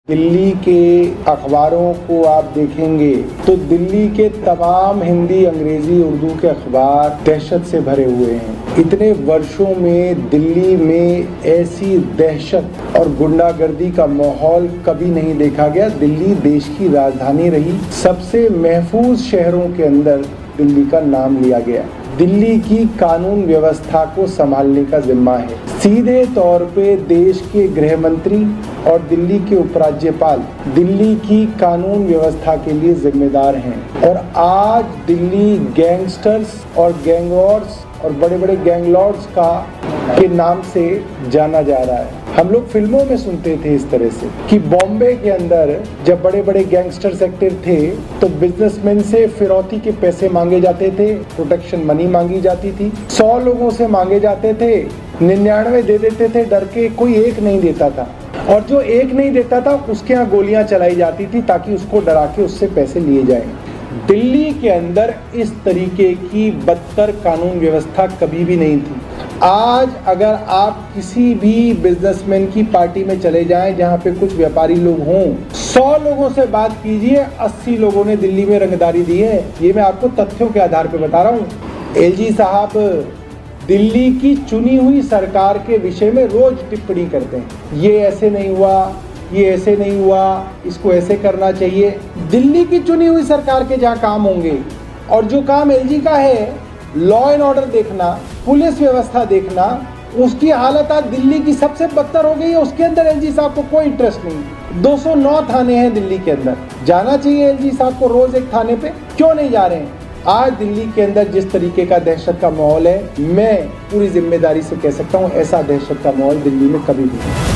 दिल्ली के अखबारों को आप देखेंगे तो दिल्ली के तमाम हिंदी, अंग्रेजी, उर्दू के अखबार दहशत से भरे हुए हैं। इतने वर्षों में दिल्ली में ऐसी दहशत और गुंडागर्दी का माहौल कभी नहीं देखा गया। दिल्ली देश की राजधानी रही, सबसे महफूज शहरों के अंदर दिल्ली का नाम लिया गया। दिल्ली की कानून व्यवस्था को संभालने का जिम्मा है सीधे तौर पे देश के गृह मंत्री और दिल्ली के उपराज्यपाल दिल्ली की कानून व्यवस्था के लिए जिम्मेदार हैं। और आज दिल्ली गैंगस्टर्स और गैंगवॉर्स और बड़े बड़े गैंगलॉर्ड्स के नाम से जाना जा रहा है। हम लोग फिल्मों में सुनते थे इस तरह से कि बॉम्बे के अंदर जब बड़े बड़े गैंगस्टर्स एक्टिव थे तो बिजनेसमैन से फिरौती के पैसे मांगे जाते थे, प्रोटेक्शन मनी मांगी जाती थी। 100 लोगों से मांगे जाते थे, 99 दे देते थे डर के, कोई एक नहीं देता था। और जो एक नहीं देता था उसके यहाँ गोलियां चलाई जाती थी ताकि उसको डरा के उससे पैसे लिए जाएं। दिल्ली के अंदर इस तरीके की बदतर कानून व्यवस्था कभी भी नहीं थी। आज अगर आप किसी भी बिजनेसमैन की पार्टी में चले जाएं जहां पे कुछ व्यापारी लोग हों, 100 लोगों से बात कीजिए, 80 लोगों ने दिल्ली में रंगदारी दी है। ये मैं आपको तथ्यों के आधार पर बता रहा हूँ। एलजी साहब दिल्ली की चुनी हुई सरकार के विषय में रोज टिप्पणी करते हैं, ये ऐसे नहीं हुआ, ये ऐसे नहीं हुआ, इसको ऐसे करना चाहिए। दिल्ली की चुनी हुई सरकार के जहाँ काम होंगे और जो काम एलजी का है, लॉ एंड ऑर्डर देखना, पुलिस व्यवस्था देखना, उसकी हालत आज दिल्ली की सबसे बदतर हो गई है। उसके अंदर एलजी साहब को कोई इंटरेस्ट नहीं। 209 थाने हैं दिल्ली के अंदर, जाना चाहिए एलजी साहब को रोज एक थाने पे, क्यों नहीं जा रहे हैं? आज दिल्ली के अंदर जिस तरीके का दहशत का माहौल है, मैं पूरी जिम्मेदारी से कह सकता हूँ ऐसा दहशत का माहौल दिल्ली में कभी भी नहीं।